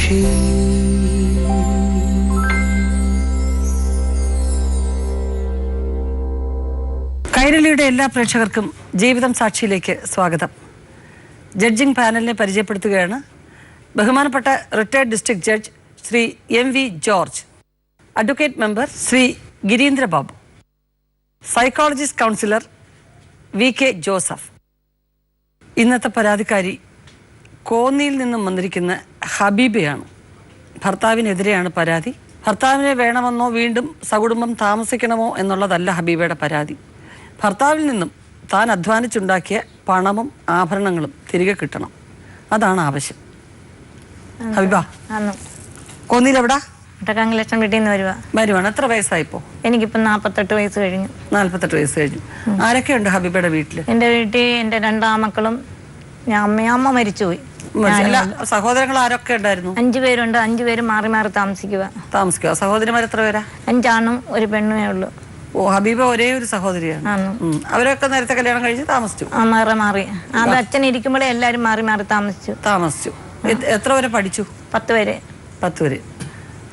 സാക്ഷി. കൈരളിയുടെ എല്ലാ പ്രേക്ഷകർക്കും ജീവിതം സാക്ഷിയിലേക്ക് സ്വാഗതം. ജഡ്ജിംഗ് പാനലിനെ പരിചയപ്പെടുത്തുകയാണ്. ബഹുമാനപ്പെട്ട retired district judge Shri M V George, advocate member Shri Girindra Babu, psychologist counsellor V K Joseph. ഇന്നത്തെ പരാതിക്കാരി കോന്നിയിൽ നിന്നും വന്നിരിക്കുന്ന ഹബീബയാണ്. ഭർത്താവിനെതിരെയാണ് പരാതി. ഭർത്താവിനെ വേണമെന്നോ വീണ്ടും സകുടുംബം താമസിക്കണമോ എന്നുള്ളതല്ല ഹബീബയുടെ പരാതി. ഭർത്താവിൽ നിന്നും താൻ അധ്വാനിച്ചുണ്ടാക്കിയ പണവും ആഭരണങ്ങളും തിരികെ കിട്ടണം, അതാണ് ആവശ്യം. ഹബീബ, കോന്നിയിൽ എവിടാ? ലക്ഷം വീട്ടിൽ നിന്ന് വരുവാണ്. എത്ര വയസ്സായിപ്പോ? എനിക്കിപ്പോ 48 വയസ്സ് കഴിഞ്ഞു. 48 വയസ്സ് കഴിഞ്ഞു. ആരൊക്കെയുണ്ട് ഹബീബയുടെ വീട്ടില്? എന്റെ വീട്ടിൽ എന്റെ 2 ആമക്കളും അമ്മ മരിച്ചുപോയി. സഹോദരങ്ങൾ ആരൊക്കെ ഉണ്ടായിരുന്നു? 5 പേരുണ്ട്. 5 പേരും മാറി മാറി താമസിക്കുക. സഹോദരിമാർ എത്ര പേരാ? 5 ആണും 1 പെണ്ണുമേ ഉള്ളൂ. ഓ, ഹബീബ ഒരേ ഒരു സഹോദരിയാണ്. അവരൊക്കെ നേരത്തെ കല്യാണം കഴിച്ച് താമസിച്ചു? മാറി അത് അച്ഛൻ ഇരിക്കുമ്പോഴേ എല്ലാരും മാറി മാറി താമസിച്ചു. എത്ര വരെ പഠിച്ചു? 10 വരെ. 10 വരെ.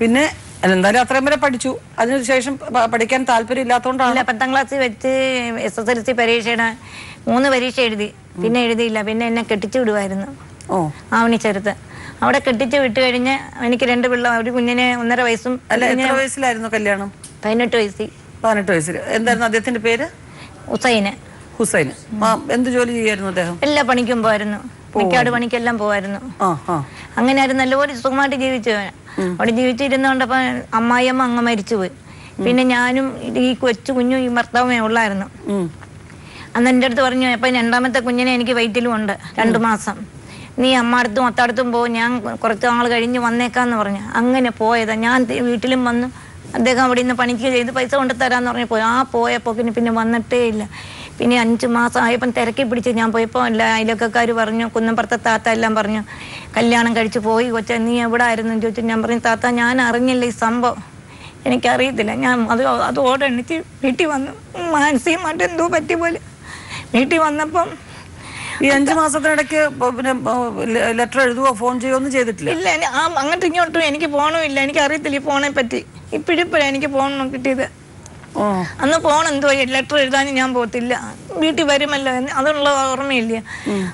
പിന്നെ എന്തായാലും അത്രയും വരെ പഠിച്ചു. അതിനുശേഷം പഠിക്കാൻ താല്പര്യം ഇല്ലാത്തതുകൊണ്ടാണ്? 10ാം ക്ലാസ്സിൽ വെച്ച് SSLC പരീക്ഷയുടെ 3 പരീക്ഷ എഴുതി. പിന്നെ എഴുതിയില്ല. പിന്നെ എന്നെ കെട്ടിച്ചു വിടുമായിരുന്നു. ആവണിച്ചേർത്ത് അവിടെ കെട്ടിച്ചു വിട്ട് കഴിഞ്ഞ് എനിക്ക് 2 പിള്ളേർ, ഒരു കുഞ്ഞിനെ 1.5 വയസ്സും. എത്ര വയസ്സിലായിരുന്നു കല്യാണം? 18 വയസ്സിൽ. 18 വയസ്സിൽ. എന്തായിരുന്നു അദ്ദേഹത്തിന്റെ പേര്? ഹുസൈൻ. എന്ത് ജോലി ചെയ്യായിരുന്നു അദ്ദേഹം? എല്ലാ പണിക്കും പോവായിരുന്നു. മിക്കാട് പണിക്കെല്ലാം പോവായിരുന്നു. അങ്ങനെ ആയിരുന്നു. നല്ലപോലെ സുഖമായിട്ട് ജീവിച്ചു. അവിടെ ജീവിച്ചിരുന്നോണ്ടപ്പോ അമ്മായിയമ്മ അങ്ങ് മരിച്ചുപോയി. പിന്നെ ഞാനും ഈ കുഞ്ഞും ഈ ഭർത്താവുമേ ഉള്ളായിരുന്നു. അന്ന് എൻ്റെ അടുത്ത് പറഞ്ഞു, അപ്പൊ 2ാമത്തെ കുഞ്ഞിനെ എനിക്ക് വയറ്റിലും ഉണ്ട് 2 മാസം. നീ അമ്മടുത്തും അത്തടുത്തും പോകും, ഞാൻ കുറച്ച് നാൾ കഴിഞ്ഞ് വന്നേക്കാന്ന് പറഞ്ഞു. അങ്ങനെ പോയതാ. ഞാൻ വീട്ടിലും വന്നു. അദ്ദേഹം അവിടെ നിന്ന് പണിക്ക് ചെയ്ത് പൈസ കൊണ്ട് തരാന്ന് പറഞ്ഞു പോയി. പോയപ്പോ പിന്നെ വന്നിട്ടേ ഇല്ല. പിന്നെ 5 മാസം ആയപ്പം തിരക്കി പിടിച്ച് ഞാൻ പോയപ്പോൾ എല്ലാ അയലൊക്കെക്കാർ പറഞ്ഞു, കുന്നപ്പുറത്തെ താത്ത എല്ലാം പറഞ്ഞു, കല്യാണം കഴിച്ച് പോയി കൊച്ച, നീ എവിടെ ആയിരുന്നു ചോദിച്ചു. ഞാൻ പറഞ്ഞു, താത്ത ഞാൻ അറിഞ്ഞില്ല ഈ സംഭവം, എനിക്കറിയത്തില്ല. ഞാൻ അതോടെ എണ്ണിച്ച് വീട്ടിൽ വന്നു. മാനസികമായിട്ട് എന്തോ പറ്റിയ പോലെ വീട്ടിൽ വന്നപ്പം ഈ 5 മാസത്തിനിടയ്ക്ക് പിന്നെ ലെറ്റർ എഴുതുവോ ഫോൺ ചെയ്യുവോ ഒന്നും ചെയ്തിട്ടില്ല? ഇല്ല. അങ്ങോട്ടും ഇങ്ങോട്ടും എനിക്ക് ഫോണുമില്ല. എനിക്ക് അറിയത്തില്ല ഈ ഫോണെ പറ്റി. ഇപ്പോഴിപ്പോഴാണ് എനിക്ക് ഫോൺ കിട്ടിയത്. അന്ന് ഫോൺ എന്തോ ലെറ്റർ എഴുതാനും ഞാൻ പോകത്തില്ല. വീട്ടിൽ വരുമല്ലോ അതുള്ള ഓർമ്മയില്ല.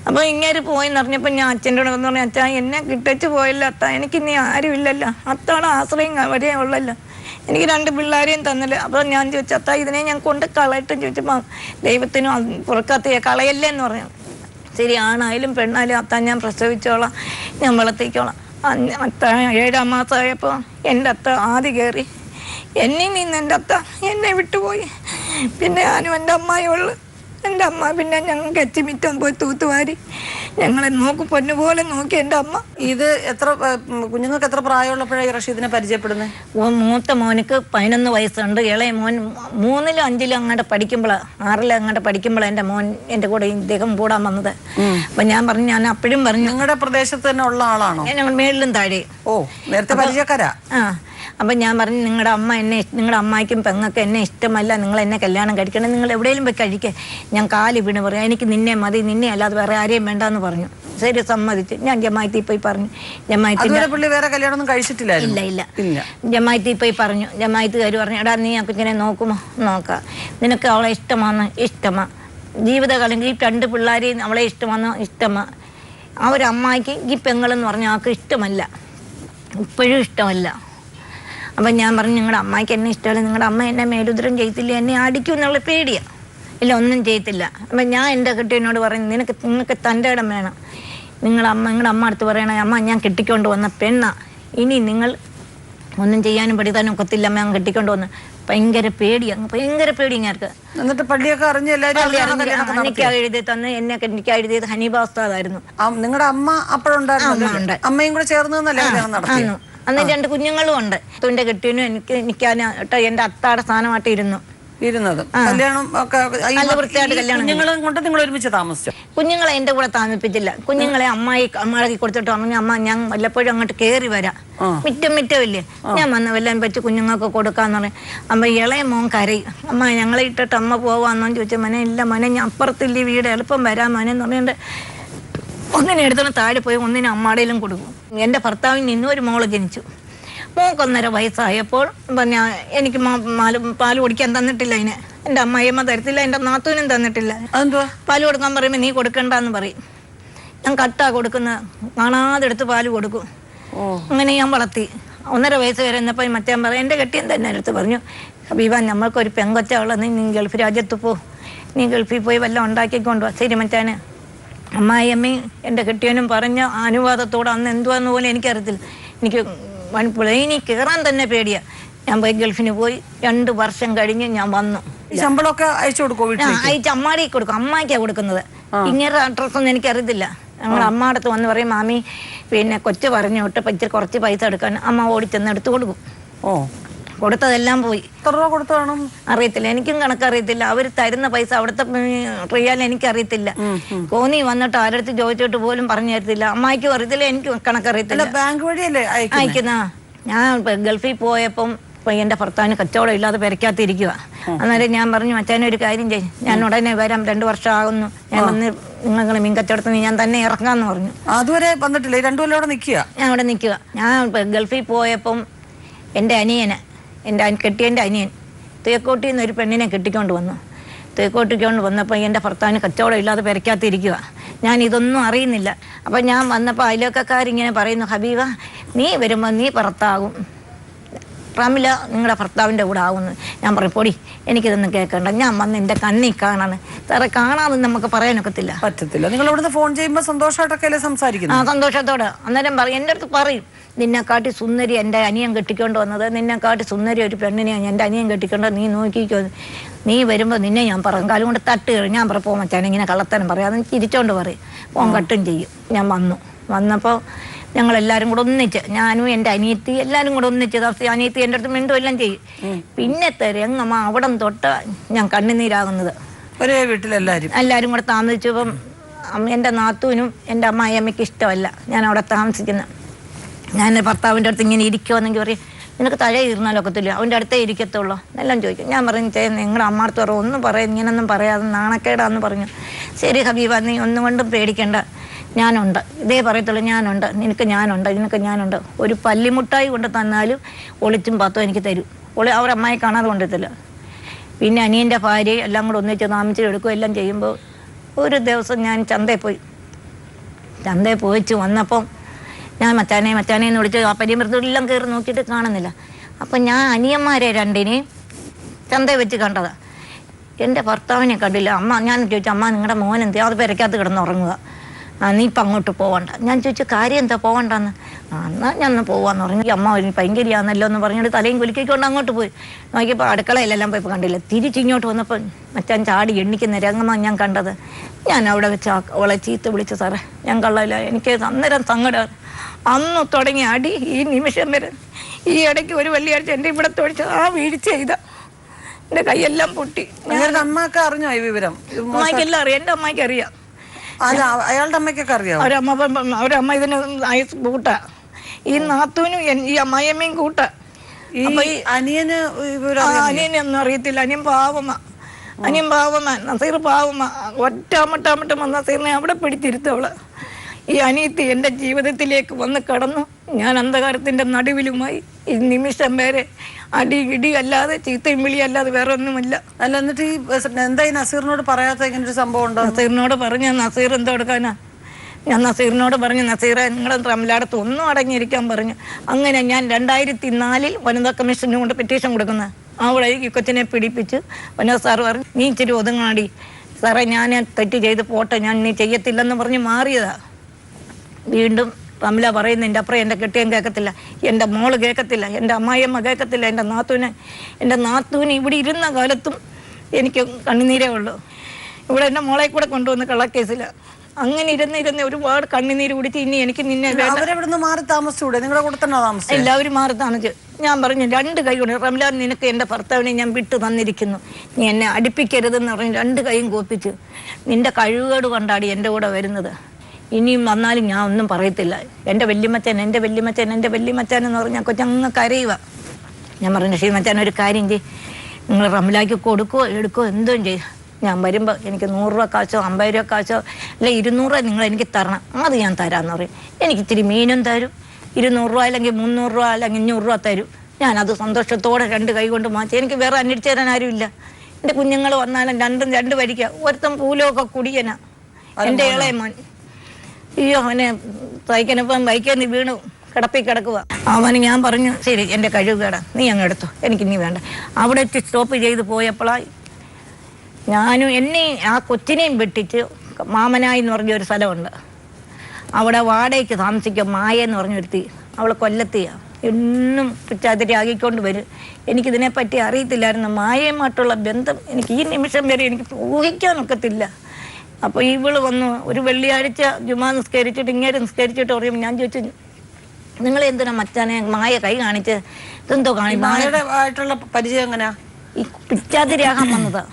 അപ്പൊ ഇങ്ങനെ പോയെന്ന് അറിഞ്ഞപ്പോ ഞാൻ അച്ഛൻ്റെ കൂടെ പറഞ്ഞു, അച്ഛാ എന്നെ കിട്ടച്ച് പോയല്ലോ അത്ത, എനിക്ക് ഇനി ആരും ഇല്ലല്ലോ, അത്താണ് ആശ്രയം വരെ ഉള്ളല്ലോ, എനിക്ക് 2 പിള്ളേരെയും തന്നില്ല. അപ്പൊ ഞാൻ ചോദിച്ചു, അത്ത ഇതിനെ ഞാൻ കൊണ്ട് കളയട്ടെ ചോദിച്ചപ്പോ ദൈവത്തിനും പുറക്കാത്ത കളയല്ലേ എന്ന് പറഞ്ഞു. ശരി, ആണായാലും പെണ്ണായാലും അത്ത ഞാൻ പ്രസവിച്ചോളാം, ഞാൻ വളർത്തിക്കോളാം. അത്ത 7ാം മാസമായപ്പോൾ എൻ്റെ അത്ത ആദ്യം കയറി എന്നിൽ നിന്ന് എൻ്റെ അത്ത എന്നെ വിട്ടുപോയി. പിന്നെ ഞാനും എൻ്റെ അമ്മായുള്ളു. എൻ്റെ അമ്മ പിന്നെ ഞങ്ങൾക്ക് എച്ചിമിറ്റം പോയി തൂത്തുവാരി ഞങ്ങളെ പൊന്നുപോലെ നോക്കി എൻ്റെ അമ്മ. ഇത് കുഞ്ഞുങ്ങൾക്ക് എത്ര പ്രായമുള്ളപ്പോഴാണ് റഷീദിനെ പരിചയപ്പെടുന്നത്? മൂത്ത മോനക്ക് 11 വയസ്സുണ്ട്. ഇളയ മോൻ 3ലും 5ലും അങ്ങോട്ട് പഠിക്കുമ്പോഴാണ്, 6ലും അങ്ങോട്ട് പഠിക്കുമ്പോഴാണ് എൻ്റെ മോൻ എൻ്റെ കൂടെ ഇദ്ദേഹം കൂടാൻ വന്നത്. അപ്പൊ ഞാൻ പറഞ്ഞു, ഞാൻ അപ്പോഴും പറഞ്ഞു, നിങ്ങളുടെ പ്രദേശത്ത് തന്നെ ഉള്ള ആളാണോ? ഞങ്ങൾ മേളിലും താഴെ. ഓ, നേരത്തെ പരിചയക്കാരാ? അപ്പം ഞാൻ പറഞ്ഞു, നിങ്ങളുടെ അമ്മായിക്കും പെങ്ങൾക്ക് എന്നെ ഇഷ്ടമല്ല, നിങ്ങൾ എന്നെ കല്യാണം കഴിക്കണം, നിങ്ങൾ എവിടെയെങ്കിലും പോയി കഴിക്കേ, ഞാൻ കാല് വീണ് പറയാം, എനിക്ക് നിന്നെ മതി, നിന്നെ അല്ലാതെ വേറെ ആരെയും വേണ്ടെന്ന് പറഞ്ഞു. ശരി, സമ്മതിച്ചു. ഞാൻ ജമായത്തിൽ പോയി പറഞ്ഞു. വേറെ കല്യാണം കഴിച്ചിട്ടില്ല? ഇല്ല. ജമായത്തിൽ പോയി പറഞ്ഞു. ജമായത്തുകാർ പറഞ്ഞു, എടാ നീ ആ കുഞ്ഞിനെ നോക്കുമോ? നോക്കാം. നിനക്ക് അവളെ ഇഷ്ടമാ, ജീവിതകാലം ഈ 2 പിള്ളേരെയും അവളെ ഇഷ്ടമാ. ആ ഒരു അമ്മായിക്ക് ഈ പെങ്ങളെന്ന് പറഞ്ഞ ആൾക്ക് ഇഷ്ടമല്ല, ഇപ്പോഴും ഇഷ്ടമല്ല. അപ്പം ഞാൻ പറഞ്ഞു, നിങ്ങളുടെ അമ്മായിക്ക് എന്നെ ഇഷ്ടമല്ല, നിങ്ങളുടെ അമ്മ എന്നെ മേലുദ്രം ചെയ്യത്തില്ല, എന്നെ അടിക്കും എന്നുള്ള പേടിയാണ്. ഇല്ല, ഒന്നും ചെയ്യത്തില്ല. അപ്പം ഞാൻ എൻ്റെ കെട്ടിയനോട് പറഞ്ഞു, നിങ്ങൾക്ക് തൻ്റെ ഇടം വേണം. നിങ്ങളുടെ അമ്മ അടുത്ത് പറയണേ, അമ്മ ഞാൻ കെട്ടിക്കൊണ്ട് വന്ന പെണ്ണാ, ഇനി നിങ്ങൾ ഒന്നും ചെയ്യാനും പഠിക്കാനും ഒക്കത്തില്ല, അമ്മ ഞാൻ കെട്ടിക്കൊണ്ട് വന്ന്. ഭയങ്കര പേടി ഞങ്ങൾക്ക്. എന്നിട്ട് പള്ളിയൊക്കെ അറിഞ്ഞ് എഴുതി തന്ന് എന്നെ എഴുതിയത് ഹനീബ ഉസ്താദായിരുന്നു. നിങ്ങളുടെ അമ്മ അപ്പോഴുണ്ട്, അമ്മയും കൂടെ ചേർന്ന് അന്ന് 2 കുഞ്ഞുങ്ങളും ഉണ്ട്. എന്റെ കെട്ടിയനും എനിക്ക് എന്റെ അത്താടെ സ്ഥാനമായിട്ട് ഇരുന്നത്. കുഞ്ഞുങ്ങളെ എന്റെ കൂടെ താമസിപ്പിച്ചില്ല. കുഞ്ഞുങ്ങളെ അമ്മാക്കി കൊടുത്തിട്ട് പറഞ്ഞു, അമ്മ ഞാൻ വല്ലപ്പോഴും അങ്ങോട്ട് കയറി വരാം, മിറ്റമില്ലേ, ഞാൻ വന്ന് വല്ലതും വെച്ച് കുഞ്ഞുങ്ങൾക്ക് കൊടുക്കാന്ന് പറയും. അമ്മ ഇളയ മോൻ കരയും, അമ്മ ഞങ്ങളെ ഇട്ടിട്ട് അമ്മ പോവാന്നോ ചോദിച്ചാൽ, മനെ ഇല്ല മനെ, ഞാൻ അപ്പുറത്തില്ലേ വീട്, എളുപ്പം വരാൻ മോനെന്ന് പറഞ്ഞിട്ട് ഒന്നിനെ എടുത്തോണ്ട് താഴെ പോയി ഒന്നിനെ അമ്മാടയിലും കൊടുക്കും. എൻ്റെ ഭർത്താവിന് ഇന്നും ഒരു മോള് ജനിച്ചു. മോൾക്ക് 1.5 വയസ്സായപ്പോൾ ഞാൻ എനിക്ക് പാല് കുടിക്കാൻ തന്നിട്ടില്ല. അതിന് എൻ്റെ അമ്മായിയമ്മ തരത്തില്ല, എൻ്റെ നാത്തൂനും തന്നിട്ടില്ല. പാല് കൊടുക്കാൻ പറയുമ്പോൾ നീ കൊടുക്കണ്ടെന്ന് പറയും. ഞാൻ കട്ടാ കൊടുക്കുന്ന കാണാതെ എടുത്ത് പാല് കൊടുക്കും. അങ്ങനെ ഞാൻ വളർത്തി. 1.5 വയസ്സ് വരെ എന്നപ്പോൾ മറ്റേ പറയും, എൻ്റെ കെട്ടിയൻ തന്നെ അടുത്ത് പറഞ്ഞു, ഹബീബ നമ്മൾക്കൊരു പെങ്കൊച്ച ഉള്ളത്, നീ ഗൾഫ് രാജ്യത്ത് പോ, നീ ഗൾഫിൽ പോയി വല്ലതും ഉണ്ടാക്കിക്കൊണ്ടു വാ. ശരി മച്ചാന്. അമ്മായിയമ്മയും എൻ്റെ കെട്ടിയനും പറഞ്ഞ അനുവാദത്തോടെ അന്ന് എന്തുവാന്ന് പോലും എനിക്കറിയത്തില്ല. എനിക്ക് പ്ലെയിനിൽ കയറാൻ തന്നെ പേടിയാ. ഞാൻ പോയി ഗൾഫിന് പോയി 2 വർഷം കഴിഞ്ഞ് ഞാൻ വന്നു. ശമ്പളമൊക്കെ അയച്ചു കൊടുക്കും? അയച്ച് അമ്മാടി കൊടുക്കും. അമ്മായിക്കാ കൊടുക്കുന്നത്. ഇങ്ങനെ അഡ്രസ്സൊന്നും എനിക്കറിയത്തില്ല. ഞങ്ങൾ അമ്മയുടെ വന്ന് പറയും, മാമി പിന്നെ കൊച്ചു പറഞ്ഞു വിട്ട് ഇച്ചിരി കുറച്ച് പൈസ എടുക്കാൻ. അമ്മ ഓടിച്ചെന്ന് എടുത്ത് കൊടുക്കും. കൊടുത്തതെല്ലാം പോയി. എത്ര രൂപ കൊടുത്തു കാണും അറിയത്തില്ല, എനിക്കും കണക്കറിയത്തില്ല. അവർ തരുന്ന പൈസ അവിടുത്തെ റിയാൽ എനിക്കറിയത്തില്ല. കോന്നി വന്നിട്ട് ആരടുത്ത് ചോദിച്ചിട്ട് പോലും പറഞ്ഞു തരത്തില്ല. അമ്മായിക്കും അറിയത്തില്ല, എനിക്ക് കണക്കറിയത്തില്ല. ബാങ്ക് വഴിയല്ലേ അയക്കുന്ന? ഞാൻ ഗൾഫിൽ പോയപ്പം എൻ്റെ ഭർത്താവിന് കച്ചവടം ഇല്ലാതെ പെരക്കാത്തിരിക്കുക. അന്നേരം ഞാൻ പറഞ്ഞു, മച്ചാനെ ഒരു കാര്യം ചെയ്യും, ഞാൻ ഉടനെ വരാം, 2 വർഷം ആകുന്നു, ഞാൻ വന്ന് നിങ്ങൾ മീൻ കച്ചവടത്തിന് ഞാൻ തന്നെ ഇറങ്ങാന്ന് പറഞ്ഞു. അതുവരെ വന്നിട്ടില്ല? 2 കൊല്ലം അവിടെ നിൽക്കുക? ഞാൻ അവിടെ നിൽക്കുക. ഞാൻ ഗൾഫിൽ പോയപ്പം എൻ്റെ അനിയനെ, എൻ്റെ കെട്ടിയൻ്റെ അനിയൻ തേക്കോട്ടിൽ നിന്ന് ഒരു പെണ്ണിനെ കെട്ടിക്കൊണ്ട് വന്നു. തേക്കോട്ടിക്കൊണ്ട് വന്നപ്പോൾ എൻ്റെ ഭർത്താവിന് കച്ചവടം ഇല്ലാതെ പെരക്കാത്തിരിക്കുക. ഞാൻ ഇതൊന്നും അറിയുന്നില്ല. അപ്പം ഞാൻ വന്നപ്പോൾ അയൽവക്കക്കാരിങ്ങനെ പറയുന്നു, ഹബീബ നീ വരുമ്പോൾ നീ പുറത്താകും, റമില നിങ്ങളുടെ ഭർത്താവിൻ്റെ കൂടെ ആവുന്നു. ഞാൻ പറയും, പൊടി എനിക്കിതൊന്നും കേൾക്കണ്ട, ഞാൻ വന്ന് എൻ്റെ കണ്ണിൽ കാണാണ്. സാറേ കാണാതെ നമുക്ക് പറയാനൊക്കത്തില്ല, പറ്റത്തില്ല. നിങ്ങൾ ഇവിടുന്ന് ഫോൺ ചെയ്യുമ്പോൾ സന്തോഷമായിട്ടൊക്കെ അല്ലേ സംസാരിക്കുന്നത്? സന്തോഷത്തോടെ. അന്നേരം പറയും, എൻ്റെ അടുത്ത് പറയും, നിന്നെക്കാട്ടി സുന്ദരി എൻ്റെ അനിയൻ കെട്ടിക്കൊണ്ട് വന്നത്, നിന്നെക്കാട്ടി സുന്ദരി ഒരു പെണ്ണിനെ എൻ്റെ അനിയൻ കെട്ടിക്കൊണ്ട് നീ നോക്കിക്കോ, നീ വരുമ്പോൾ നിന്നെ ഞാൻ പറയും കാലം കൊണ്ട് തട്ട്. ഞാൻ പറയും, പോ മച്ചാൻ ഇങ്ങനെ കള്ളത്തരം പറയാതെ ചിരിച്ചോണ്ട് പറയും, ഫോൺ കട്ടും ചെയ്യും. ഞാൻ വന്നപ്പോൾ ഞങ്ങളെല്ലാവരും കൂടെ ഒന്നിച്ച്, ഞാനും എൻ്റെ അനിയത്തി എല്ലാവരും കൂടെ ഒന്നിച്ച്, അനിയത്തി എൻ്റെ അടുത്ത് മിണ്ടും എല്ലാം ചെയ്യും. പിന്നത്തെ രംഗമ്മ അവിടം തൊട്ട് ഞാൻ കണ്ണുനീരാകുന്നത്. ഒരേ വീട്ടിലെല്ലാവരും എല്ലാവരും കൂടെ താമസിച്ചപ്പം എൻ്റെ നാത്തൂനും എൻ്റെ അമ്മായിയമ്മയ്ക്ക് ഇഷ്ടമല്ല ഞാൻ അവിടെ താമസിക്കുന്നത്. ഞാൻ ഭർത്താവിൻ്റെ അടുത്ത് ഇങ്ങനെ ഇരിക്കുമെന്നെങ്കിൽ പറയും, നിനക്ക് തഴ ഇരുന്നാലൊക്കത്തില്ല, അവൻ്റെ അടുത്തേ ഇരിക്കത്തുള്ളൂ എന്നെല്ലാം ചോദിക്കും. ഞാൻ പറഞ്ഞു, നിങ്ങളുടെ അമ്മാർത്ത് പറയും, ഒന്നും പറയാം, ഇങ്ങനൊന്നും പറയാതെ നാണക്കേടാന്ന് പറഞ്ഞു. ശരി ഹബീബ, നീ ഒന്നും കൊണ്ടും പേടിക്കണ്ട, ഞാനുണ്ട്, ഇതേ പറയത്തുള്ളൂ, ഞാനുണ്ട്, നിനക്ക് ഞാനുണ്ട്. ഒരു പല്ലിമുട്ടായി കൊണ്ട് തന്നാലും ഒളിച്ചും പാത്തും എനിക്ക് തരും. അവരുടെ അമ്മായി കാണാതെ കൊണ്ടെത്തില്ല. പിന്നെ അനിയൻ്റെ ഭാര്യ എല്ലാം കൂടെ ഒന്നിച്ച് താമസിച്ചെടുക്കും എല്ലാം ചെയ്യുമ്പോൾ ഒരു ദിവസം ഞാൻ ചന്തയിൽ പോയിച്ച് വന്നപ്പം ഞാൻ മച്ചാനെ എന്ന് വിളിച്ച് ആ പരിമൃതെല്ലാം കയറി നോക്കിയിട്ട് കാണുന്നില്ല. അപ്പം ഞാൻ അനിയന്മാരെ 2 ചന്തയിൽ വെച്ച് കണ്ടതാണ്. എൻ്റെ ഭർത്താവിനെ കണ്ടില്ല. ഞാൻ ചോദിച്ചു, അമ്മ നിങ്ങളുടെ മോൻ എന്ത് അത് പെരക്കകത്ത് കിടന്നുറങ്ങുക, നീ ഇപ്പം അങ്ങോട്ട് പോകണ്ട. ഞാൻ ചോദിച്ചു, കാര്യം എന്താ പോകണ്ടെന്ന്? എന്നാൽ ഞാൻ പോവാന്ന് പറഞ്ഞു. അമ്മ ഭയങ്കരിയാന്നല്ലോ എന്ന് പറഞ്ഞിട്ട് തലയും കുലുക്കിക്കൊണ്ട് അങ്ങോട്ട് പോയി. നോക്കിയപ്പോൾ അടുക്കളയിലെല്ലാം പോയപ്പോൾ കണ്ടില്ല. തിരിച്ചിങ്ങോട്ട് വന്നപ്പോൾ മച്ചാൻ ചാടി എണ്ണിക്കുന്ന രംഗമാണ് ഞാൻ കണ്ടത്. ഞാൻ അവിടെ വെച്ച് അവളെ ചീത്ത വിളിച്ചു, സാറേ ഞാൻ കള്ളയില്ല, എനിക്ക് അന്നേരം സങ്കടം. അന്ന് തുടങ്ങിയ അടി ഈ നിമിഷം വരെ. ഈ ഇടയ്ക്ക് ഒരു വെള്ളിയാഴ്ച എൻ്റെ ഇവിടെ തൊഴിച്ച് ആ വീഴ്ച ചെയ്ത എൻ്റെ കൈയെല്ലാം പൊട്ടി. അമ്മയൊക്കെ അറിഞ്ഞോ ഈ വിവരം? അമ്മയ്ക്കെല്ലാം അറിയാം, എൻ്റെ അമ്മയ്ക്ക് അറിയാം. അയാളുടെ അമ്മയ്ക്കൊക്കെ അറിയാം. അവരമ്മ ഇതിന് കൂട്ടാ. ഈ നാത്തൂനും ഈ അമ്മായിയമ്മയും കൂട്ടാ. അപ്പൊ ഈ അനിയനൊന്നും അറിയത്തില്ല. അനിയൻ പാവമാ, നസീർ പാവമാ. ഒറ്റാമട്ടാമട്ടം നസീറിനെ അവിടെ പിടിച്ചിരുത്തവള്. ഈ അനിയത്തി എൻ്റെ ജീവിതത്തിലേക്ക് വന്ന് കടന്നു. ഞാൻ അന്ധകാരത്തിൻ്റെ നടുവിലുമായി ഈ നിമിഷം വരെ അടി ഇടി അല്ലാതെ ചീത്തയും വിളി അല്ലാതെ വേറെ ഒന്നുമില്ല. അല്ല, എന്നിട്ട് ഈ എന്താ ഈ നസീറിനോട് പറയാത്ത ഇങ്ങനൊരു സംഭവം ഉണ്ടോ? നസീറിനോട് പറഞ്ഞ നസീർ എന്തോ എടുക്കാനാ? ഞാൻ നസീറിനോട് പറഞ്ഞു, നസീറെ നിങ്ങളുടെ റംലാടത്ത് ഒന്നും അടങ്ങിയിരിക്കാൻ പറഞ്ഞു. അങ്ങനെ ഞാൻ 2004 വനിതാ കമ്മീഷന് കൊണ്ട് പെറ്റീഷൻ കൊടുക്കുന്നത്. അവിടെ ഈ കൊച്ചിനെ പിടിപ്പിച്ച് വനിതാ സാറ് പറഞ്ഞു, നീ ഇച്ചിരി ഒതുങ്ങാടി സാറേ, ഞാൻ തെറ്റ് ചെയ്ത് പോട്ടെ, ഞാൻ നീ ചെയ്യത്തില്ലെന്ന് പറഞ്ഞ് മാറിയതാ. വീണ്ടും റംല പറയുന്നതിൻ്റെ അപ്പുറം എൻ്റെ കെട്ടിയൻ കേൾക്കത്തില്ല, എൻ്റെ മോള് കേൾക്കത്തില്ല, എൻ്റെ അമ്മായിയമ്മ കേൾക്കത്തില്ല, എൻ്റെ നാത്തൂന് ഇവിടെ ഇരുന്ന കാലത്തും എനിക്ക് കണ്ണുനീരേ ഉള്ളൂ. ഇവിടെ എൻ്റെ മോളെ കൂടെ കൊണ്ടുവന്ന് കള്ളക്കേസില്ല. അങ്ങനെ ഇരുന്ന് ഒരുപാട് കണ്ണുനീര് കുടിച്ച് ഇനി എനിക്ക് നിന്നെ മാറി താമസിച്ചൂടെ? നിങ്ങളുടെ കൂടെ തന്നെ താമസിച്ചു? എല്ലാവരും മാറി താമസിച്ചു. ഞാൻ പറഞ്ഞു, 2 കൈ കൊണ്ട് റംല, നിനക്ക് എൻ്റെ ഭർത്താവിനെ ഞാൻ വിട്ടു തന്നിരിക്കുന്നു, നീ എന്നെ അടുപ്പിക്കരുതെന്ന് പറഞ്ഞ് 2 കൈയും കോപ്പിച്ചു. നിന്റെ കഴിവുകേട് കൊണ്ടാടി എൻ്റെ കൂടെ വരുന്നത്. ഇനിയും വന്നാലും ഞാൻ ഒന്നും പറയത്തില്ല. എൻ്റെ വല്യമ്മച്ചൻ എന്ന് പറഞ്ഞാൽ കൊച്ചങ്ങ് കരയുക. ഞാൻ പറഞ്ഞു, ഷീമച്ചാൻ ഒരു കാര്യം ചെയ്യും, നിങ്ങൾ റംലാക്ക് കൊടുക്കോ എടുക്കോ എന്തോ ചെയ്യും, ഞാൻ വരുമ്പോൾ എനിക്ക് 100 രൂപ കാശോ 50 രൂപ കാശോ അല്ല 200 രൂപ നിങ്ങൾ എനിക്ക് തരണം, അത് ഞാൻ തരാമെന്ന് പറയും. എനിക്ക് ഇത്തിരി മീനും തരും, 200 രൂപ അല്ലെങ്കിൽ 300 രൂപ അല്ലെങ്കിൽ 500 രൂപ തരും. ഞാനത് സന്തോഷത്തോടെ 2 കൈ കൊണ്ട് മാറ്റി. എനിക്ക് വേറെ അന്വേഷിച്ച് തരാൻ ആരുമില്ല. എൻ്റെ കുഞ്ഞുങ്ങൾ വന്നാലും രണ്ട് വരിക. ഒരുത്തം പൂലമൊക്കെ കുടിയനാ, എൻ്റെ ഇളയ മോൻ. അയ്യോ, അവനെ തയ്ക്കനിപ്പം ബൈക്കേന്ന് വീണു കിടപ്പിൽ കിടക്കുക. അവന് ഞാൻ പറഞ്ഞു, ശരി എൻ്റെ കഴിവ് കേടാ, നീ അങ്ങ് എടുത്തോ, എനിക്ക് നീ വേണ്ട. അവിടെ സ്റ്റോപ്പ് ചെയ്ത് പോയപ്പോഴാണ് ഞാനും ആ കൊച്ചിനെയും വെട്ടിച്ച് മാമനായി എന്ന് പറഞ്ഞൊരു സ്ഥലമുണ്ട്, അവിടെ വാടകയ്ക്ക് താമസിക്കുക മായെന്ന് പറഞ്ഞൊരുത്തി. അവൾ കൊല്ലത്തിയാണ്, എന്നും പിച്ചാതിരി ആക്കിക്കൊണ്ട് വരും. എനിക്കിതിനെപ്പറ്റി അറിയത്തില്ലായിരുന്നു. മായയുമായിട്ടുള്ള ബന്ധം എനിക്ക് ഈ നിമിഷം വരെ എനിക്ക് ഊഹിക്കാനൊക്കത്തില്ല. അപ്പോൾ ഇവള് വന്നു ഒരു വെള്ളിയാഴ്ച ജുമാ നിസ്കരിച്ചിട്ട് ഇങ്ങനെ നിസ്കരിച്ചിട്ട് പറയുമ്പോൾ ഞാൻ ചോദിച്ചു, നിങ്ങൾ എന്തിനാ മച്ചാനെ മായ കൈ കാണിച്ച് ഇതെന്തോ ആയിട്ടുള്ള പരിചയം എങ്ങനെയാ? ഈ പിച്ചാതിരാകാൻ വന്നതാ.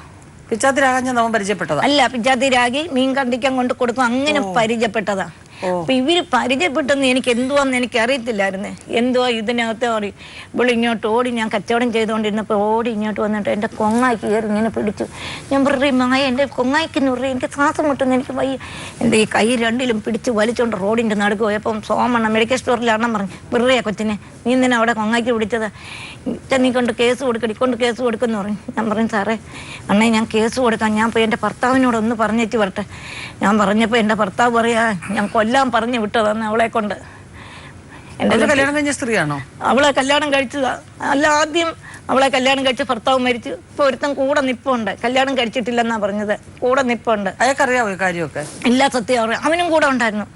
പിച്ചാതിരാകാൻ ഞാൻ നമ്മൾ പരിചയപ്പെട്ടതാ? അല്ല, പിച്ചാതിരാകി മീൻ കണ്ടിക്കാൻ കൊണ്ട് കൊടുക്കും, അങ്ങനെ പരിചയപ്പെട്ടതാ. അപ്പൊ ഇവര് പരിചയപ്പെട്ടെന്ന് എനിക്ക് എന്തുവാന്ന് എനിക്ക് അറിയത്തില്ലായിരുന്നേ. എന്തുവാ ഇതിനകത്ത് പറയും. ഇവിടെ ഇങ്ങോട്ട് ഓടി, ഞാൻ കച്ചവടം ചെയ്തുകൊണ്ടിരുന്നപ്പോൾ ഓടി ഇങ്ങോട്ട് വന്നിട്ട് എൻ്റെ കൊങ്ങായ്ക്ക് കയറി ഇങ്ങനെ പിടിച്ചു. ഞാൻ പറയും, മായ എൻ്റെ കൊങ്ങായ്ക്കെന്ന് പറയും, എനിക്ക് ശ്വാസം മുട്ടുന്നു, എനിക്ക് വയ്യ. എൻ്റെ ഈ കൈ രണ്ടിലും പിടിച്ച് വലിച്ചുകൊണ്ട് റോഡിൻ്റെ നടുക്ക് പോയപ്പം സോമണ്ണ മെഡിക്കൽ സ്റ്റോറിലാണെന്ന് പറഞ്ഞു, വെറുതെ കൊച്ചിനെ നീ എന്തിനാ അവിടെ കൊങ്ങായ്ക്ക് പിടിച്ചത്, നീ കൊണ്ട് കേസ് കൊടുക്കടി, കൊണ്ട് കേസ് കൊടുക്കുമെന്ന് പറഞ്ഞു. ഞാൻ പറഞ്ഞു, സാറേ അണ്ണേ ഞാൻ കേസ് കൊടുക്കാം, ഞാൻ പോയി എൻ്റെ ഭർത്താവിനോടൊന്ന് പറഞ്ഞേച്ച് വരട്ടെ. ഞാൻ പറഞ്ഞപ്പോൾ എൻ്റെ ഭർത്താവ് പറയാ, ഞാൻ കൊല്ലാൻ പറഞ്ഞു വിട്ടതാണ് അവളെ കൊണ്ട്. എൻ്റെ കല്യാണം കഴിഞ്ഞ സ്ത്രീയാണോ? അവളെ കല്യാണം കഴിച്ചതാ. അല്ല, ആദ്യം അവളെ കല്യാണം കഴിച്ച് ഭർത്താവ് മരിച്ചു. ഇപ്പൊ ഒരുത്തം കൂടെ നിപ്പുണ്ട്, കല്യാണം കഴിച്ചിട്ടില്ലെന്നാ പറഞ്ഞത്, കൂടെ നിപ്പുണ്ട്. അയാൾക്കറിയാവോ ഈ കാര്യമൊക്കെ? എല്ലാ സത്യം അറിയാം. അവനും കൂടെ ഉണ്ടായിരുന്നു,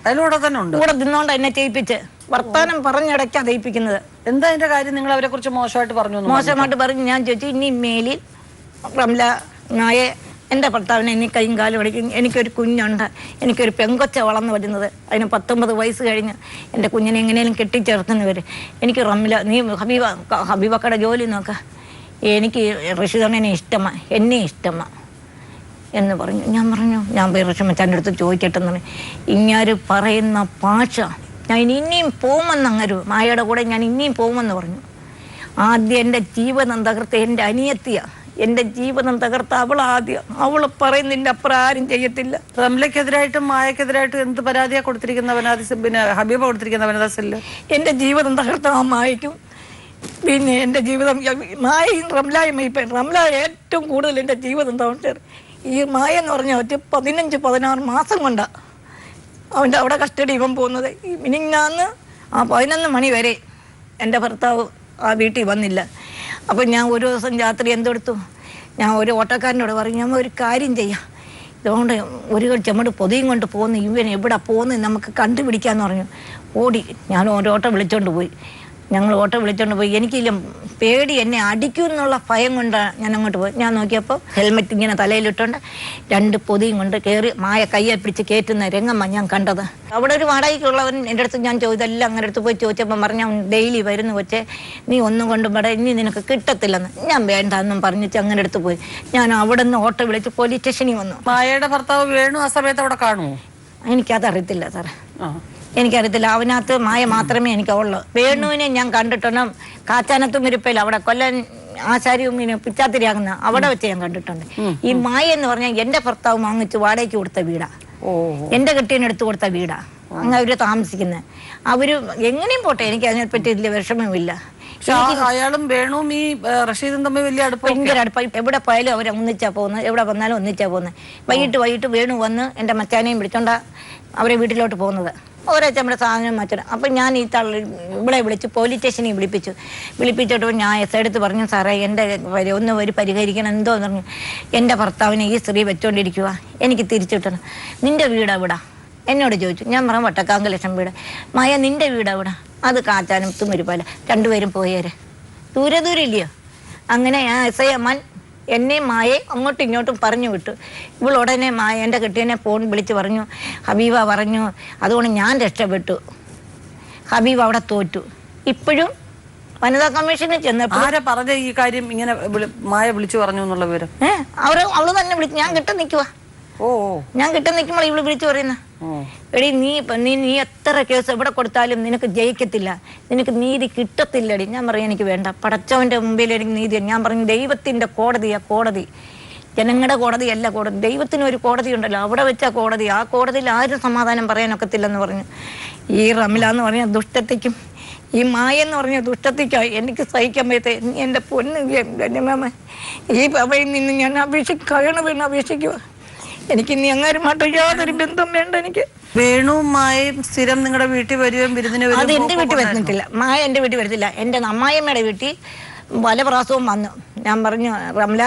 അതിലൂടെ തന്നെ ഉണ്ട്. കൂടെ നിന്നോണ്ട് എന്നെ ചെയ്യിപ്പിച്ച് വർത്താനം പറഞ്ഞടയ്ക്കാ ചെയ്യിപ്പിക്കുന്നത്. എന്താ അതിന്റെ കാര്യം? നിങ്ങൾ അവരെ കുറിച്ച് മോശമായിട്ട് പറഞ്ഞു? മോശമായിട്ട് പറഞ്ഞു. ഞാൻ ചോദിച്ചു, ഇനി മേലിൽ റംല നായെ എൻ്റെ ഭർത്താവിനെ ഇനി കൈയും കാലും അടിക്കും. എനിക്കൊരു കുഞ്ഞുണ്ട്, എനിക്കൊരു പെങ്കൊച്ച വളർന്നു വരുന്നത്, അതിന് 19 വയസ്സ് കഴിഞ്ഞ് എൻ്റെ കുഞ്ഞിനെ എങ്ങനെയും കെട്ടിച്ചേർക്കുന്നവർ. എനിക്ക് റംല, നീ ഹബീബക്കടെ ജോലി നോക്ക, എനിക്ക് റഷീദനെ ഇഷ്ടമാണ്, എന്നെ ഇഷ്ടമാണ് എന്ന് പറഞ്ഞു. ഞാൻ പറഞ്ഞു, ഞാൻ പോയി റഷീമച്ചാൻ്റെ അടുത്ത് ചോദിക്കട്ടെന്ന് പറഞ്ഞു. ഇങ്ങാര് പറയുന്ന ഭാഷ, ഞാൻ ഇനിയും പോകുമെന്ന് അങ്ങരു മായയുടെ കൂടെ ഞാൻ ഇനിയും പോകുമെന്ന് പറഞ്ഞു. ആദ്യം എൻ്റെ ജീവിതം തകർത്ത് എൻ്റെ അനിയത്തിയാണ്, എൻ്റെ ജീവിതം തകർത്ത അവളാദ്യം. അവള് പറയുന്നില്ല അപ്പുറം ആരും ചെയ്യത്തില്ല. റംലക്കെതിരായിട്ടും മായക്കെതിരായിട്ടും എന്ത് പരാതിയാ കൊടുത്തിരിക്കുന്ന പിന്നെ ഹബീബ കൊടുത്തിരിക്കുന്ന വനിതാ സെല്ല്? എൻ്റെ ജീവിതം തകർത്ത ആ മായയ്ക്കും, പിന്നെ എൻ്റെ ജീവിതം മായയും റംലായും. ഇപ്പം റംല ഏറ്റവും കൂടുതൽ എൻ്റെ ജീവിതം തകർത്തത്. ഈ മായ എന്ന് പറഞ്ഞാൽ 15-16 മാസം കൊണ്ടാണ് അവൻ്റെ അവിടെ കസ്റ്റഡി ഇവൻ പോകുന്നത്. ഈ മിനിങ്ങാന്ന് 11 മണി വരെ എൻ്റെ ഭർത്താവ് ആ വീട്ടിൽ വന്നില്ല. അപ്പം ഞാൻ ഒരു ദിവസം രാത്രി എന്തെടുത്തു, ഞാൻ ഒരു ഓട്ടോക്കാരനോട് പറഞ്ഞു, ഞാൻ ഒരു കാര്യം ചെയ്യാം, ഇതുകൊണ്ട് ഒരു ചെമ്മട് പൊതിയും കൊണ്ട് പോകുന്നു, ഇവൻ എവിടെ പോകുന്നു നമുക്ക് കണ്ടുപിടിക്കാമെന്ന് പറഞ്ഞു. ഓടി ഞാൻ ഒരു ഓട്ടോ വിളിച്ചോണ്ട് പോയി. ഞങ്ങൾ ഓട്ടോ വിളിച്ചോണ്ട് പോയി. എനിക്കില്ല പേടി, എന്നെ അടിക്കും എന്നുള്ള ഭയം കൊണ്ടാണ് ഞാൻ അങ്ങോട്ട് പോയി. ഞാൻ നോക്കിയപ്പോൾ ഹെൽമെറ്റ് ഇങ്ങനെ തലയിലിട്ടുണ്ട്, 2 പൊതിയും കൊണ്ട് കയറി മായ കയ്യെ പിടിച്ച് കയറ്റുന്ന രംഗമാണ് ഞാൻ കണ്ടത്. അവിടെ ഒരു വാടകയ്ക്കുള്ളവൻ എൻ്റെ അടുത്ത് ഞാൻ ചോദിച്ചെല്ലാം അങ്ങനെ അടുത്ത് പോയി ചോദിച്ചപ്പോൾ പറഞ്ഞ ഡെയിലി വരുന്നു കൊച്ചേ, നീ ഒന്നും കൊണ്ടും ഇവിടെ ഇനി നിനക്ക് കിട്ടത്തില്ലെന്ന്. ഞാൻ വേണ്ട എന്നും പറഞ്ഞിട്ട് അങ്ങനെ അടുത്ത് പോയി. ഞാൻ അവിടെ നിന്ന് ഓട്ടോ വിളിച്ച് പോലീസ് സ്റ്റേഷനിൽ വന്നു. മായയുടെ ഭർത്താവ് വേണു ആ സമയത്ത് അവിടെ കാണുമോ? എനിക്കതറിയത്തില്ല സാറേ, എനിക്കറിയത്തില്ല. അവനകത്ത് മായ മാത്രമേ എനിക്കുള്ളൂ. വേണുവിനെ ഞാൻ കണ്ടിട്ടുണ്ട് കാച്ചാനത്തും ഇരിപ്പില്ല, അവിടെ കൊല്ലൻ ആശാരിയും പിന്നെ പിച്ചാത്തിരിയാകുന്ന അവിടെ വെച്ച് ഞാൻ കണ്ടിട്ടുണ്ട്. ഈ മായ എന്ന് പറഞ്ഞാൽ എൻ്റെ ഭർത്താവ് വാങ്ങിച്ച് വാടകയ്ക്ക് കൊടുത്ത വീടാ, എൻ്റെ കെട്ടിയനെടുത്ത് കൊടുത്ത വീടാ. അങ്ങ് അവര് താമസിക്കുന്നത്. അവര് എങ്ങനെയും പോട്ടെ, എനിക്ക് അതിനെപ്പറ്റി വലിയ വിഷമമില്ല. അയാളും വേണുവും ഈ റഷീദും തമ്മിൽ വലിയ അടുപ്പം, ഭയങ്കര അടുപ്പം. എവിടെ പോയാലും അവർ ഒന്നിച്ചാ പോകുന്നത്, എവിടെ വന്നാലും ഒന്നിച്ചാ പോകുന്നത്. വൈകിട്ട് വേണു വന്ന് എൻ്റെ മച്ചാനെയും വിളിച്ചോണ്ടാ അവരെ വീട്ടിലോട്ട് പോകുന്നത്. ഓരോ നമ്മുടെ സാധനം മാറ്റണം. അപ്പം ഞാൻ ഈ ഇവിടെ വിളിച്ച് പോലീസ് സ്റ്റേഷനിൽ വിളിപ്പിച്ചിട്ട് ഞാൻ എസ് എടുത്ത് പറഞ്ഞു, സാറേ എൻ്റെ ഒന്ന് ഒരു പരിഹരിക്കണം എന്തോ എന്ന് പറഞ്ഞു. എൻ്റെ ഭർത്താവിനെ ഈ സ്ത്രീ വെച്ചോണ്ടിരിക്കുക, എനിക്ക് തിരിച്ചു കിട്ടണം. നിൻ്റെ വീട് എവിടാ എന്നോട് ചോദിച്ചു. ഞാൻ പറഞ്ഞു വട്ടക്കാങ്ക ലക്ഷം വീട്. മായ നിൻ്റെ വീട് എവിടാ? അത് കാച്ചാനും തുമ്മരിപ്പാല, 2 പേരും പോയേരെ, ദൂരെ ഇല്ലയോ. അങ്ങനെ ഞാൻ എസ് ഐ അമ്മാൻ എന്നെയും മായെ അങ്ങോട്ടും ഇങ്ങോട്ടും പറഞ്ഞു വിട്ടു. ഇവളുടനെ മായ എൻ്റെ കെട്ടിയനെ ഫോൺ വിളിച്ച് പറഞ്ഞു, ഹബീബ പറഞ്ഞു. അതുകൊണ്ട് ഞാൻ രക്ഷപ്പെട്ടു. ഹബീബ അവിടെ തോറ്റു. ഇപ്പോഴും വനിതാ കമ്മീഷനിൽ ചെന്നപ്പോൾ ആരാ പറഞ്ഞ ഈ കാര്യം ഇങ്ങനെ മായ വിളിച്ചു പറഞ്ഞു എന്നുള്ള വിവരം? അവള് തന്നെ വിളിച്ചു. ഞാൻ കിട്ടാൻ നിൽക്കുക, ഞാൻ കിട്ടാൻ നിൽക്കുമ്പോൾ ഇവള് വിളിച്ചു പറയുന്ന, എടി നീ എത്ര കേസ് എവിടെ കൊടുത്താലും നിനക്ക് ജയിക്കത്തില്ല, നിനക്ക് നീതി കിട്ടത്തില്ലടി. ഞാൻ പറയും എനിക്ക് വേണ്ട, പടച്ചവന്റെ മുമ്പിൽ എനിക്ക് നീതി. ഞാൻ പറഞ്ഞു ദൈവത്തിന്റെ കോടതിയാ കോടതി, ജനങ്ങളുടെ കോടതിയല്ല കോടതി, ദൈവത്തിന് ഒരു കോടതി ഉണ്ടല്ലോ, അവിടെ വെച്ചാ കോടതി. ആ കോടതിയിൽ ആരും സമാധാനം പറയാനൊക്കത്തില്ലെന്ന് പറഞ്ഞു. ഈ റംല എന്ന് പറഞ്ഞ ദുഷ്ടത്തിക്കും ഈ മായ എന്ന് പറഞ്ഞ ദുഷ്ടത്തിക്കായി എനിക്ക് സഹിക്കാൻ പറ്റേ. എൻ്റെ പൊന്ന് മാമ, ഈ അവയിൽ നിന്ന് ഞാൻ അപേക്ഷിക്കുക. എനിക്ക് ഇനി അങ്ങാരുമായിട്ട് യാതൊരു ബന്ധം വേണ്ട. എനിക്ക് വേണുവും മായയും സ്ഥിരം നിങ്ങളുടെ വീട്ടിൽ വരുകയും വിരുന്നിന് വരും? അത് എൻ്റെ വീട്ടിൽ വരുന്നിട്ടില്ല, മായ എൻ്റെ വീട്ടിൽ വരത്തില്ല. എൻ്റെ അമ്മായിയമ്മയുടെ വീട്ടിൽ പല പ്രാവശ്യവും വന്നു. ഞാൻ പറഞ്ഞു റംല,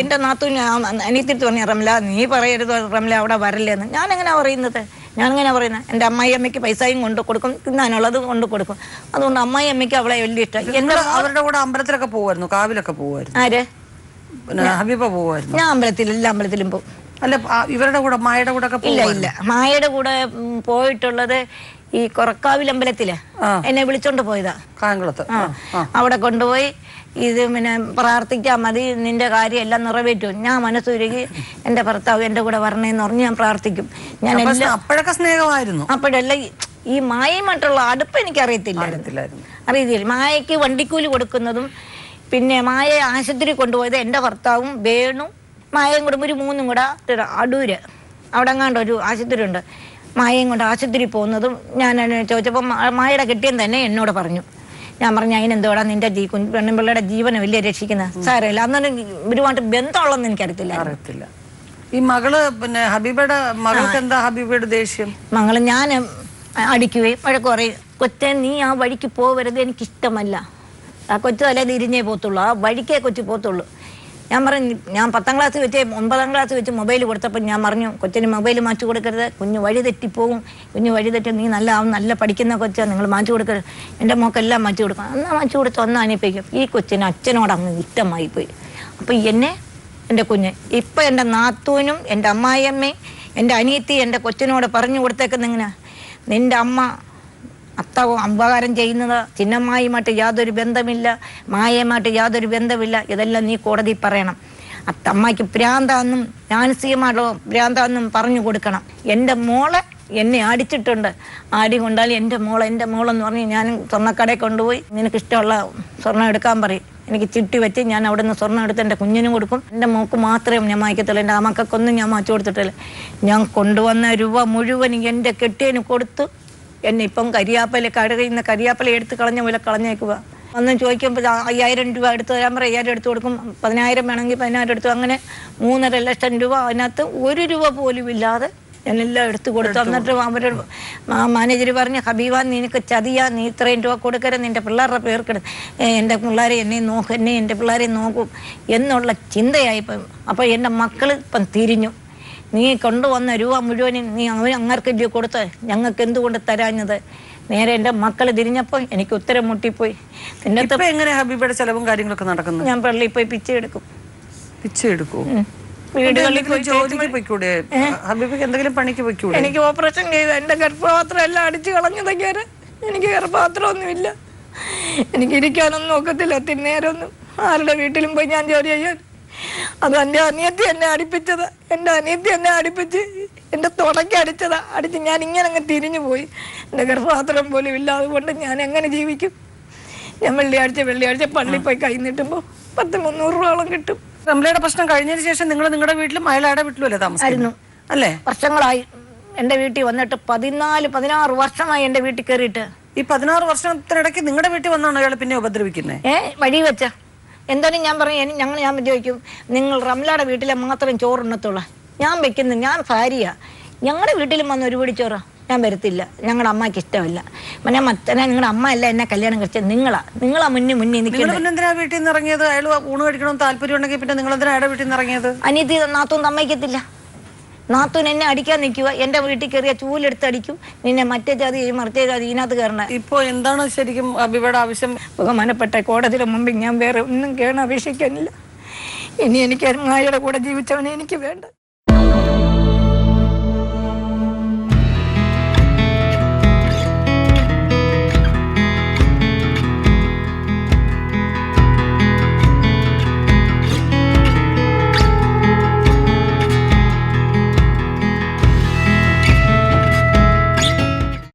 എൻ്റെ നാത്തൂന് അനിയത്തിട്ട് പറഞ്ഞു, റംല നീ പറയരുത് റംല അവിടെ വരല്ലേന്ന്. ഞാനെങ്ങനെയാ പറയുന്നത്? എൻ്റെ അമ്മായിയമ്മയ്ക്ക് പൈസയും കൊണ്ട് കൊടുക്കും, തിന്നാനുള്ളത് കൊണ്ട് കൊടുക്കും. അതുകൊണ്ട് അമ്മായിയമ്മയ്ക്ക് അവളെ വലിയ ഇഷ്ടം. അവരുടെ കൂടെ അമ്പലത്തിലൊക്കെ പോകുമായിരുന്നു, കാവിലൊക്കെ പോകുമായിരുന്നു? ആര്? ഹബീബ പോകുമായിരുന്നു? ഞാൻ എല്ലാ അമ്പലത്തിലും പോകും. അല്ല, ഇവരുടെ കൂടെ മായയുടെ കൂടെ ഒക്കെ? ഇല്ല, മായയുടെ കൂടെ പോയിട്ടുള്ളത് ഈ കൊറക്കാവിൽ അമ്പലത്തില് എന്നെ വിളിച്ചോണ്ട് പോയതാ, കായംകുളത്ത്. അവിടെ കൊണ്ടുപോയി ഇത് പിന്നെ പ്രാർത്ഥിക്കാൻ മതി, നിന്റെ കാര്യം എല്ലാം നിറവേറ്റും. ഞാൻ മനസ്സുരുകി എൻ്റെ ഭർത്താവ് എൻ്റെ കൂടെ വരണേന്ന് പറഞ്ഞ് ഞാൻ പ്രാർത്ഥിക്കും. ഞാൻ അപ്പോഴൊക്കെ സ്നേഹമായിരുന്നു. അപ്പോഴല്ല ഈ മായയുമായിട്ടുള്ള അടുപ്പ് എനിക്ക് അറിയത്തില്ല. മായയ്ക്ക് വണ്ടിക്കൂലി കൊടുക്കുന്നതും പിന്നെ മായ ആശുപത്രി കൊണ്ടുപോയത് എൻ്റെ ഭർത്താവും വേണു മായയും കൂടെ ഒരു മൂന്നും കൂടെ അടൂര് അവിടെ എങ്ങാണ്ട് ഒരു ആശുപത്രി ഉണ്ട്. മായയും കൊണ്ട് ആശുപത്രി പോകുന്നതും ഞാൻ ചോദിച്ചപ്പോൾ മായയുടെ കെട്ടിയൻ തന്നെ എന്നോട് പറഞ്ഞു. ഞാൻ പറഞ്ഞു, അതിനെന്തോടാ നിന്റെ പെണ്ണുപിള്ളയുടെ ജീവനെ വലിയ രക്ഷിക്കുന്നത്? സാരമില്ല, അന്നൊന്നും ഒരുപാട് ബന്ധമുള്ളതെന്ന് എനിക്കറിയത്തില്ല. ഈ മകള് പിന്നെ ഹബീബയുടെ മകൾക്ക് എന്താ ഹബീബയുടെ ദേഷ്യം? മകള് ഞാൻ അടിക്കുകയും വഴക്ക് പറയും, കൊച്ചെ നീ ആ വഴിക്ക് പോവരുത്, എനിക്കിഷ്ടമല്ല. ആ കൊച്ചു തലേ തിരിഞ്ഞേ പോത്തുള്ളൂ, ആ വഴിക്കേ കൊച്ചു പോത്തുള്ളൂ. ഞാൻ പറഞ്ഞു, ഞാൻ 10ാം ക്ലാസ് വെച്ച് 9ാം ക്ലാസ് വെച്ച് മൊബൈൽ കൊടുത്തപ്പോൾ ഞാൻ പറഞ്ഞു, കൊച്ചിന് മൊബൈൽ മാറ്റി കൊടുക്കരുത്, കുഞ്ഞ് വഴി തെറ്റിപ്പോകും, കുഞ്ഞ് വഴി തെറ്റി നീ നല്ല പഠിക്കുന്ന കൊച്ചാണ്, നിങ്ങൾ മാറ്റി കൊടുക്കരുത്. എൻ്റെ മോക്കെല്ലാം മാറ്റി കൊടുക്കണം. എന്നാൽ മാറ്റി കൊടുത്ത് ഒന്ന് അനുഭവിക്കും. ഈ കൊച്ചിന് അച്ഛനോട് അങ്ങ് ഇഷ്ടമായി പോയി. അപ്പോൾ എന്നെ എൻ്റെ കുഞ്ഞ് ഇപ്പം എൻ്റെ നാത്തൂനും എൻ്റെ അമ്മായിയമ്മയും എൻ്റെ അനിയത്തി എൻ്റെ കൊച്ചിനോട് പറഞ്ഞു കൊടുത്തേക്കുന്ന എങ്ങനെയാ, നിൻ്റെ അമ്മ അത്താവും അമ്പകാരം ചെയ്യുന്നത് ചിന്നമ്മായുമായിട്ട് യാതൊരു ബന്ധമില്ല, മായയുമായിട്ട് യാതൊരു ബന്ധമില്ല, ഇതെല്ലാം നീ കോടതി പറയണം. അമ്മയ്ക്ക് ഭ്രാന്താന്നും മാനസികമായിട്ടുള്ള ഭ്രാന്താന്നും പറഞ്ഞു കൊടുക്കണം. എൻ്റെ മോളെ എന്നെ അടിച്ചിട്ടുണ്ട്, ആടി കൊണ്ടാൽ എൻ്റെ മോളെന്ന് പറഞ്ഞ് ഞാൻ സ്വർണ്ണക്കടയിൽ കൊണ്ടുപോയി നിനക്ക് ഇഷ്ടമുള്ള സ്വർണ്ണം എടുക്കാൻ പറയും. എനിക്ക് ചിട്ടി വെച്ച് ഞാൻ അവിടെ നിന്ന് സ്വർണ്ണം എടുത്ത് എൻ്റെ കുഞ്ഞിനും കൊടുക്കും. എൻ്റെ മോക്ക് മാത്രമേ ഞാൻ വായിക്കത്തുള്ളൂ, എൻ്റെ മക്കൾക്കൊന്നും ഞാൻ മാറ്റി കൊടുത്തിട്ടില്ല. ഞാൻ കൊണ്ടുവന്ന രൂപ മുഴുവൻ എൻ്റെ കെട്ടിയന് കൊടുത്തു. എന്നെ ഇപ്പം കടയിൽ നിന്ന് കരിയാപ്പല എടുത്ത് കളഞ്ഞ പോലെ കളഞ്ഞേക്കുക. അന്ന് ചോദിക്കുമ്പോൾ 5000 രൂപ എടുത്ത് തരാൻ പറയും, 5000 എടുത്ത് കൊടുക്കും, 10000 വേണമെങ്കിൽ 10000 എടുത്തു. അങ്ങനെ 3.5 ലക്ഷം രൂപ അതിനകത്ത് 1 രൂപ പോലും ഇല്ലാതെ ഞാനെല്ലാം എടുത്തു കൊടുത്തു. എന്നിട്ട് അവർ മാനേജർ പറഞ്ഞ്, ഹബീബ നിനക്ക് ചതിയാ, നീ ഇത്രയും രൂപ കൊടുക്കരുത്, നിൻ്റെ പിള്ളേരുടെ പേർക്കിടും, എൻ്റെ പിള്ളേരെ എൻ്റെ പിള്ളേരെ നോക്കും എന്നുള്ള ചിന്തയായിപ്പം. അപ്പോൾ എൻ്റെ മക്കൾ ഇപ്പം തിരിഞ്ഞു. നീ കൊണ്ടുവന്ന രൂപ മുഴുവനും നീ അങ്ങർക്ക് കൊടുത്ത് ഞങ്ങൾക്ക് എന്തുകൊണ്ട് തരാഞ്ഞത്? നേരെ എൻ്റെ മക്കൾ തിരിഞ്ഞപ്പോൾ എനിക്ക് ഉത്തരം മുട്ടിപ്പോയി. എങ്ങനെ ഹബീബയുടെ ചെലവും കാര്യങ്ങളൊക്കെ നടക്കുന്നു? ഞാൻ പള്ളിയിൽ പോയി പിച്ചെ എടുക്കും. വീടുകളിൽ ജോലിക്ക് പോയിക്കൂടെ? ഹബീബിക്ക് എന്തെങ്കിലും പണിക്ക് പോയിക്കൂടെ? എനിക്ക് ഓപ്പറേഷൻ ചെയ്ത എൻ്റെ ഗർഭപാത്രം എല്ലാം അടിച്ചു കളഞ്ഞതൊക്കെ. എനിക്ക് ഗർഭപാത്രമൊന്നുമില്ല, എനിക്ക് ഇരിക്കാനൊന്നും നോക്കത്തില്ല, തിന്നേരൊന്നും. ആരുടെ വീട്ടിലും പോയി ഞാൻ ജോലി ചെയ്യാൻ? അത് എൻ്റെ അനിയത്തി എന്നെ അടിപ്പിച്ചത്. എൻ്റെ അനിയത്തി എന്നെ അടിപ്പിച്ച് എൻ്റെ തുടക്കി അടിച്ചതാ. അടിച്ച് ഞാൻ ഇങ്ങനെ അങ്ങ് തിരിഞ്ഞു പോയി. എൻ്റെ ഗർഭപാത്രം പോലും ഇല്ല. അതുകൊണ്ട് ഞാൻ എങ്ങനെ ജീവിക്കും? ഞാൻ വെള്ളിയാഴ്ച പള്ളിയിൽ പോയി കൈ നീട്ടുമ്പോൾ 100-300 രൂപയോളം കിട്ടും. റംലയുടെ പ്രശ്നം കഴിഞ്ഞതിന് ശേഷം നിങ്ങൾ നിങ്ങളുടെ വീട്ടിലും അയാളുടെ വീട്ടിലും അല്ലേ താമസിക്കുന്നു? അല്ലേ? വർഷങ്ങളായി എൻ്റെ വീട്ടിൽ വന്നിട്ട് 14-16 വർഷമായി എൻ്റെ വീട്ടിൽ കയറിയിട്ട്. ഈ 16 വർഷത്തിനിടയ്ക്ക് നിങ്ങളുടെ വീട്ടിൽ വന്നാണ് അയാൾ പിന്നെ ഉപദ്രവിക്കുന്നത്? വഴി വെച്ച എന്തായാലും ഞാൻ പറയും, ഞാൻ ചോദിക്കും, നിങ്ങൾ റംലയുടെ വീട്ടിലെ മാത്രം ചോറുണ്ണത്തുള്ള ഞാൻ വെക്കുന്നത്, ഞാൻ ഭാര്യയാ, ഞങ്ങളുടെ വീട്ടിലും വന്ന് ഒരു പിടി ചോറ് ഞാൻ വരത്തില്ല, ഞങ്ങളുടെ അമ്മയ്ക്ക് ഇഷ്ടമല്ല. ഞാൻ മറ്റേ നിങ്ങളുടെ അമ്മ അല്ല എന്നെ കല്യാണം കഴിച്ചത്, നിങ്ങളാ മുന്നിൽ നിൽക്കുന്നത്. എന്തിനാ വീട്ടിൽ നിന്ന് ഇറങ്ങിയത്? അയാൾ ഊണ് കഴിക്കണമെന്ന് താല്പര്യം ഉണ്ടെങ്കിൽ പിന്നെ നിങ്ങൾ എന്തിനാ അയാളുടെ വീട്ടിൽ നിന്ന് ഇറങ്ങിയത്? അനിയത്തി നാത്തൂൻ സമ്മതിക്കത്തില്ല. നാത്തൂൻ എന്നെ അടിക്കാൻ നിൽക്കുക, എൻ്റെ വീട്ടിൽ കയറിയ ചൂലെടുത്ത് അടിക്കും. നിന്നെ മറ്റേ ജാതി മറിച്ചേ ജാതി ഇതിനകത്ത് കയറണ. ഇപ്പോൾ എന്താണ് ശരിക്കും ഹബീബയുടെ ആവശ്യം? ബഹുമാനപ്പെട്ട കോടതിയുടെ മുമ്പിൽ ഞാൻ വേറെ ഒന്നും കേണ അപേക്ഷിക്കാനില്ല. ഇനി എനിക്ക് മായയുടെ കൂടെ ജീവിച്ചവനെ എനിക്ക് വേണ്ട.